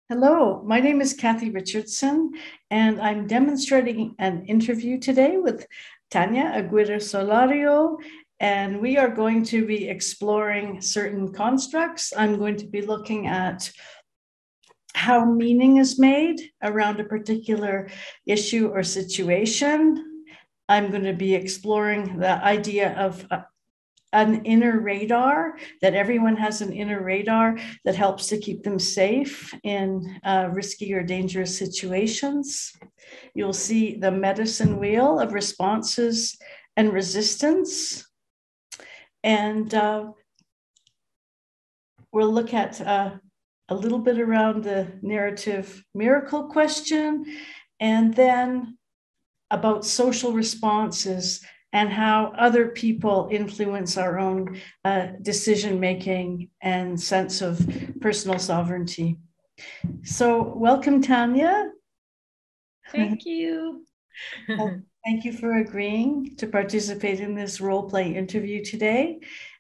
Hello, my name is Cathy Richardson, and I'm demonstrating an interview today with Tania Aguirre Solorio, and we are going to be exploring certain constructs. I'm going to be looking at how meaning is made around a particular issue or situation. I'm going to be exploring the idea of an inner radar, that everyone has an inner radar that helps to keep them safe in risky or dangerous situations. You'll see the medicine wheel of responses and resistance. And we'll look at a little bit around the narrative miracle question, and then about social responses and how other people influence our own decision-making and sense of personal sovereignty. So welcome, Tania. Thank you. Thank you for agreeing to participate in this role play interview today.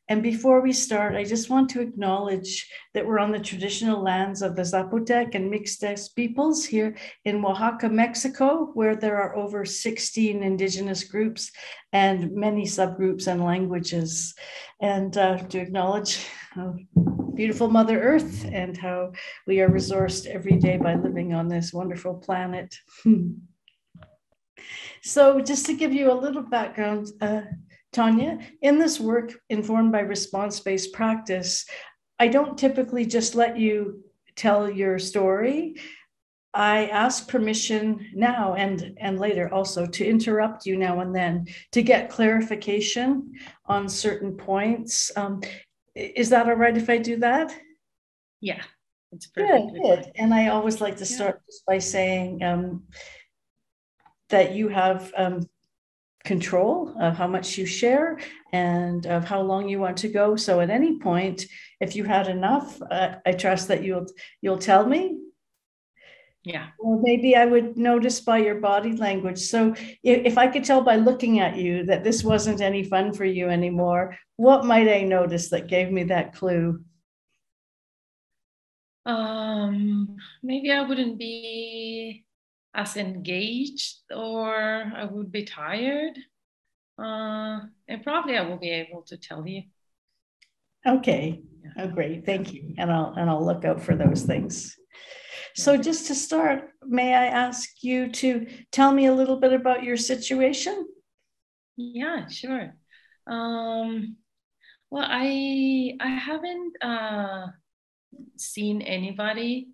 And before we start, I just want to acknowledge that we're on the traditional lands of the Zapotec and Mixtec peoples here in Oaxaca, Mexico, where there are over 16 indigenous groups and many subgroups and languages. And to acknowledge beautiful Mother Earth and how we are resourced every day by living on this wonderful planet. So just to give you a little background, Tania, in this work informed by response-based practice, I don't typically just let you tell your story. I ask permission now and later also to interrupt you now and then to get clarification on certain points. Is that all right if I do that? Yeah, it's perfectly Good. fine. And I always like to start just by saying that you have control of how much you share and of how long you want to go. So at any point, if you had enough, I trust that you'll tell me. Yeah. Or maybe I would notice by your body language. So if I could tell by looking at you that this wasn't any fun for you anymore, what might I notice that gave me that clue? Maybe I wouldn't be as engaged, or I would be tired. And probably I will be able to tell you. Okay. Oh, great. Thank you. And I'll look out for those things. So just to start, may I ask you to tell me a little bit about your situation? Yeah, sure. Well, I haven't seen anybody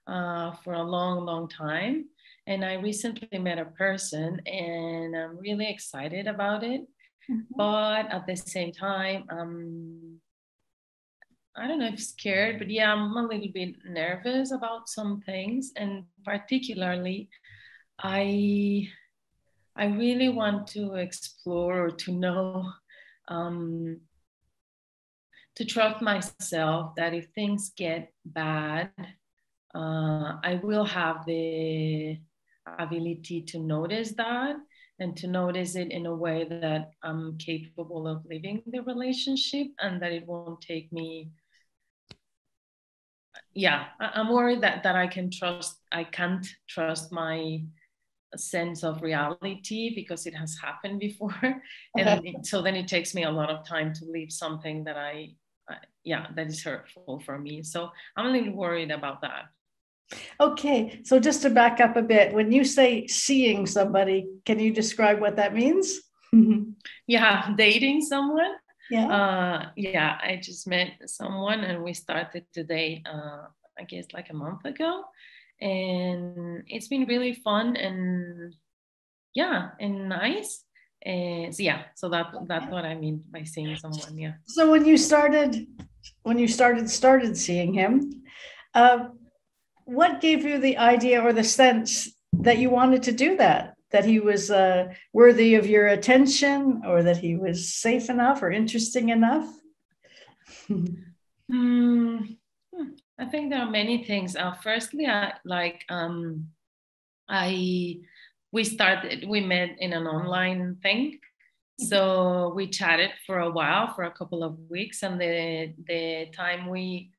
for a long time, and I recently met a person, and I'm really excited about it. Mm-hmm. But at the same time, I don't know if scared, but yeah, I'm a little bit nervous about some things, and particularly, I I really want to explore or to know, um, to trust myself that if things get bad, I will have the ability to notice that and to notice it in a way that I'm capable of living the relationship and that it won't take me. Yeah, I'm worried that I can't trust my sense of reality because it has happened before. And so then it takes me a lot of time to leave something that that is hurtful for me. So I'm a little worried about that. Okay, so just to back up a bit, when you say seeing somebody, can you describe what that means? Yeah, dating someone. Yeah. Yeah, I just met someone and we started to date, I guess like a month ago. And it's been really fun and yeah, and nice. And so yeah, so that's what I mean by seeing someone. Yeah. So when you started seeing him, uh, what gave you the idea or the sense that you wanted to do that? That he was worthy of your attention, or that he was safe enough or interesting enough? Hmm. I think there are many things. Firstly, I we met in an online thing. So we chatted for a while, for a couple of weeks, and the time we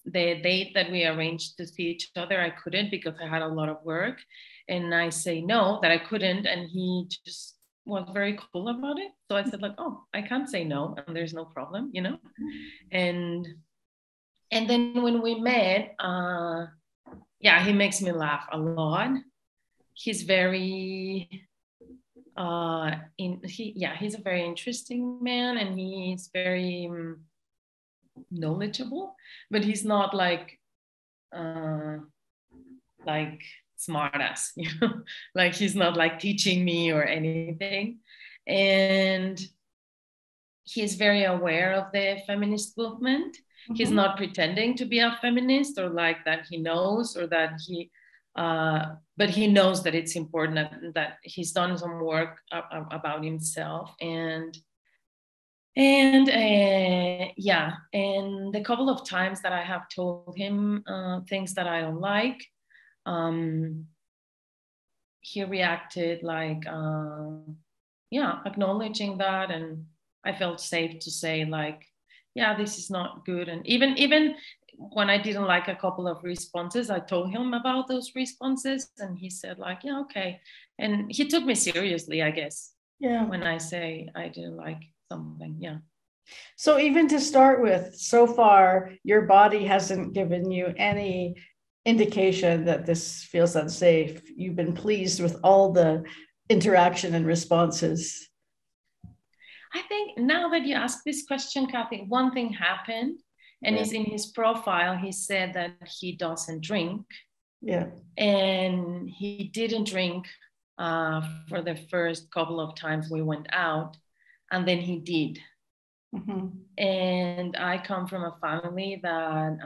the date that we arranged to see each other, I couldn't because I had a lot of work. And I say no, that I couldn't. And he just was very cool about it. So I said like, oh, I can't say no, and there's no problem, you know? And then when we met, yeah, he makes me laugh a lot. He's very he's a very interesting man, and he's very knowledgeable, but he's not like smart ass, you know, like he's not like teaching me or anything. And he's very aware of the feminist movement. He's not pretending to be a feminist or like that he knows or that he but he knows that it's important, that he's done some work about himself. And yeah, and the couple of times that I have told him things that I don't like, he reacted like yeah, acknowledging that. And I felt safe to say like, yeah, this is not good. And even when I didn't like a couple of responses, I told him about those responses, and he said like, yeah, okay. And he took me seriously, I guess. Yeah. When I say I didn't like something. Yeah. So even to start with, so far, your body hasn't given you any indication that this feels unsafe. You've been pleased with all the interaction and responses. I think now that you ask this question, Cathy, one thing happened, and it's in his profile. He said that he doesn't drink. Yeah. And he didn't drink for the first couple of times we went out, and then he did. And I come from a family that,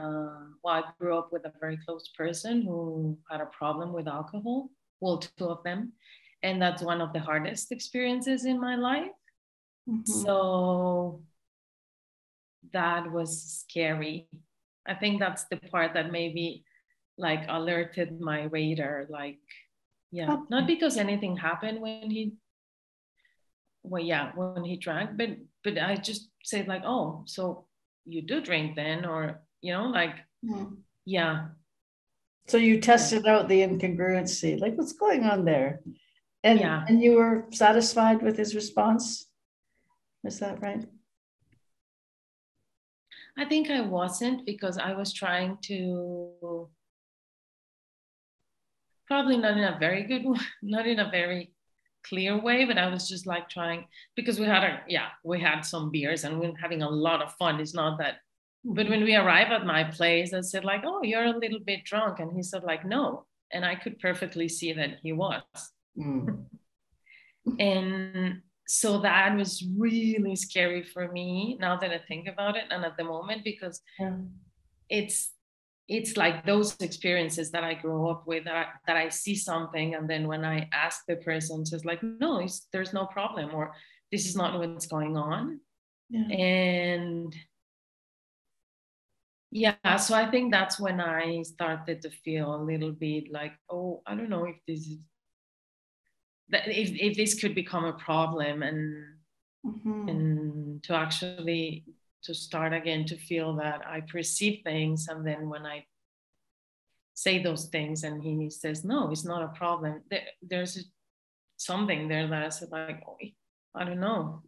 I grew up with a very close person who had a problem with alcohol, well, two of them. And that's one of the hardest experiences in my life. So that was scary. I think that's the part that maybe like alerted my radar, like, yeah, not because anything happened when he drank, but I just said like, oh, so you do drink then, or, you know, like, yeah. So you tested out the incongruency, like what's going on there? And you were satisfied with his response? Is that right? I think I wasn't, because I was trying to, probably not in a very good way, not in a very clear way, but I was just like trying, because we had some beers and we were having a lot of fun. It's not that, but when we arrived at my place, I said like, oh, you're a little bit drunk. And he said like, no. And I could perfectly see that he was. And so that was really scary for me now that I think about it. And at the moment, because it's like those experiences that I grew up with, that I see something, and then when I ask the person, it's like, no, there's no problem, or this is not what's going on. And yeah, so I think that's when I started to feel a little bit like, oh, I don't know if this is, if this could become a problem, and to actually to start again to feel that I perceive things, and then when I say those things and he says no, it's not a problem, there's something there that I said like, oh, I don't know.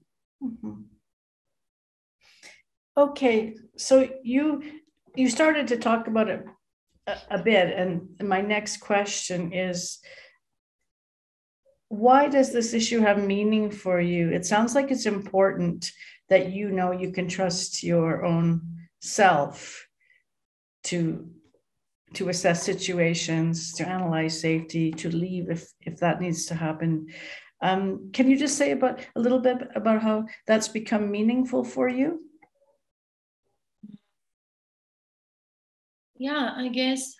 Okay, so you started to talk about it a bit, and my next question is, why does this issue have meaning for you? It sounds like it's important that you know you can trust your own self to assess situations, to analyze safety, to leave if that needs to happen. Can you just say a little bit about how that's become meaningful for you? Yeah, I guess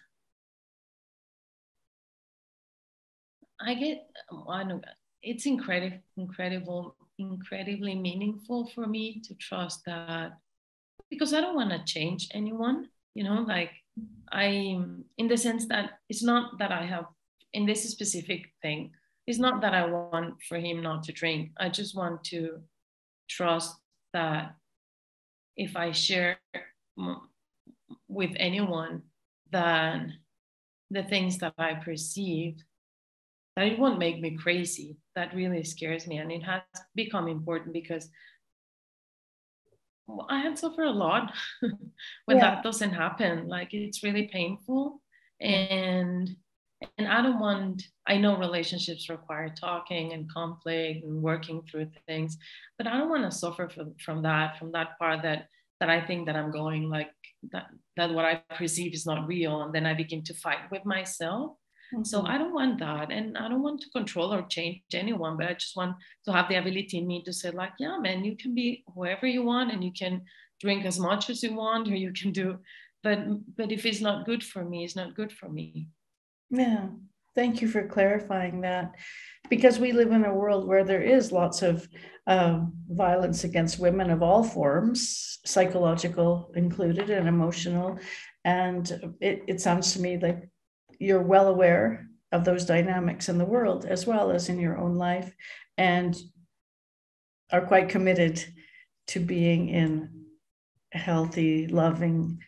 it's incredibly meaningful for me to trust that, because I don't want to change anyone, you know, like in the sense that it's not that I have, in this specific thing, it's not that I want for him not to drink. I just want to trust that if I share with anyone than the things that I perceive, that it won't make me crazy. That really scares me. And it has become important because I had suffered a lot when Yeah. that doesn't happen. Like it's really painful. Yeah. And I don't want, I know relationships require talking and conflict and working through things, but I don't want to suffer from that part that I think that I'm going like that what I perceive is not real. And then I begin to fight with myself. So Mhm. I don't want that. And I don't want to control or change anyone, but I just want to have the ability in me to say, like, yeah, man, you can be whoever you want and you can drink as much as you want, or you can do, but if it's not good for me, it's not good for me. Yeah. Thank you for clarifying that. Because we live in a world where there is lots of violence against women of all forms, psychological included and emotional. And it sounds to me like you're well aware of those dynamics in the world as well as in your own life, and are quite committed to being in healthy, loving,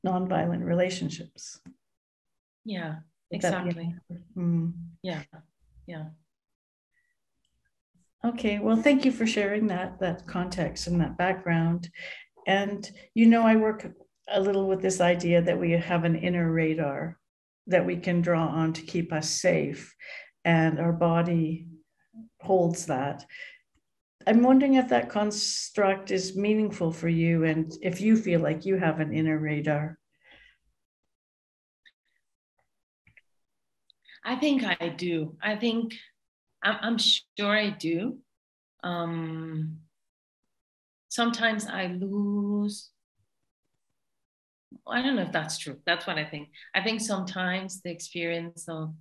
nonviolent relationships. Yeah, Would that be exactly. Yeah, yeah. Okay, well, thank you for sharing that context and that background. And I work a little with this idea that we have an inner radar that we can draw on to keep us safe, and our body holds that. I'm wondering if that construct is meaningful for you and if you feel like you have an inner radar. I think I do. I think I'm sure I do. Um, Sometimes I lose. I don't know if that's true. That's what I think. I think sometimes the experience of,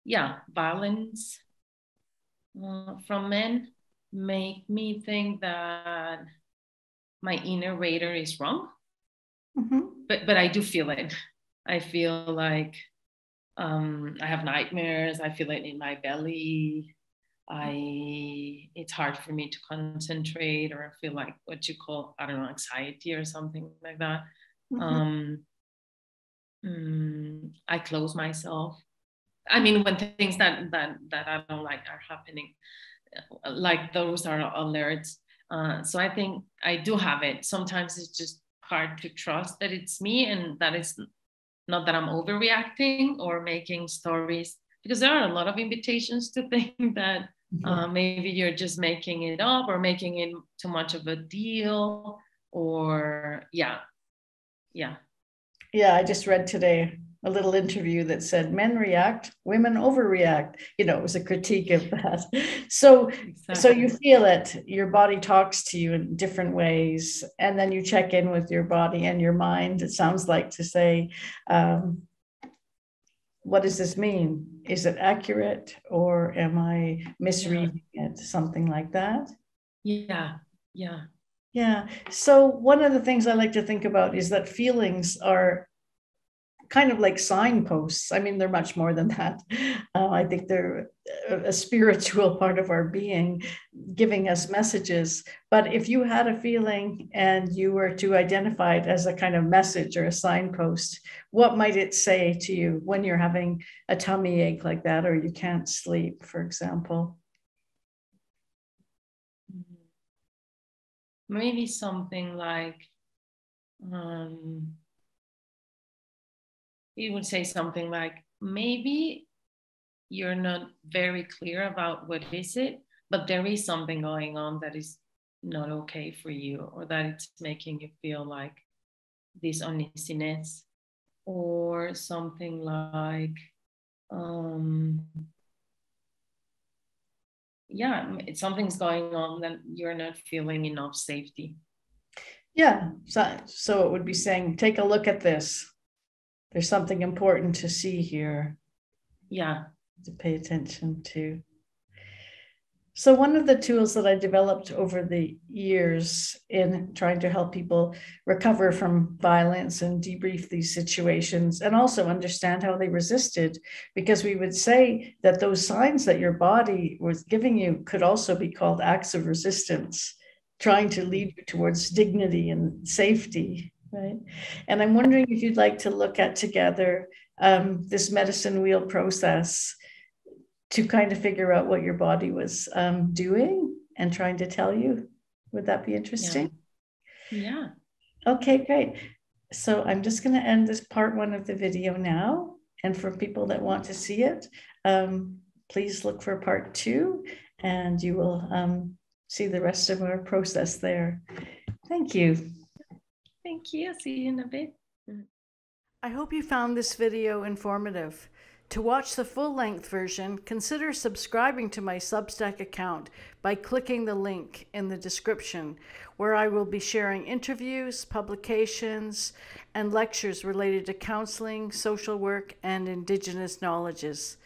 yeah, violence from men make me think that my inner radar is wrong. Mhm. But I do feel it. I feel like I have nightmares. I feel it in my belly. It's hard for me to concentrate, or I feel like what you call, I don't know, anxiety or something like that. Mhm. Um, I close myself. I mean, when things that I don't like are happening, like those are alerts. So I think I do have it. Sometimes it's just hard to trust that it's me and that it's not that I'm overreacting or making stories, because there are a lot of invitations to think that maybe you're just making it up or making it too much of a deal, or yeah. Yeah, I just read today a little interview that said men react, women overreact. It was a critique of that. So you Exactly. feel it, your body talks to you in different ways, and then you check in with your body and your mind, it sounds like, to say, um, what does this mean? Is it accurate or am I Yeah, misreading it? Something like that. yeah, yeah, Yeah. So one of the things I like to think about is that feelings are kind of like signposts. I mean, they're much more than that. I think they're a spiritual part of our being, giving us messages. But if you had a feeling and you were to identify it as a kind of message or a signpost, what might it say to you when you're having a tummy ache like that, or you can't sleep, for example? maybe something like, um he would say something like, maybe you're not very clear about what is it, but there is something going on that is not okay for you, or that it's making you feel like this uneasiness, or something like, um yeah, something's going on that you're not feeling enough safety. Yeah. So it would be saying, take a look at this. There's something important to see here, Yeah. to pay attention to. So, one of the tools that I developed over the years in trying to help people recover from violence and debrief these situations and also understand how they resisted, because we would say that those signs that your body was giving you could also be called acts of resistance, trying to lead you towards dignity and safety. Right. And I'm wondering if you'd like to look at together this medicine wheel process to kind of figure out what your body was doing and trying to tell you. Would that be interesting? Yeah. Okay, great. So I'm just going to end this part one of the video now. And for people that want to see it, please look for part two, and you will see the rest of our process there. Thank you. Thank you. See you in a bit. I hope you found this video informative. To watch the full-length version, consider subscribing to my Substack account by clicking the link in the description, where I will be sharing interviews, publications, and lectures related to counseling, social work, and Indigenous knowledges.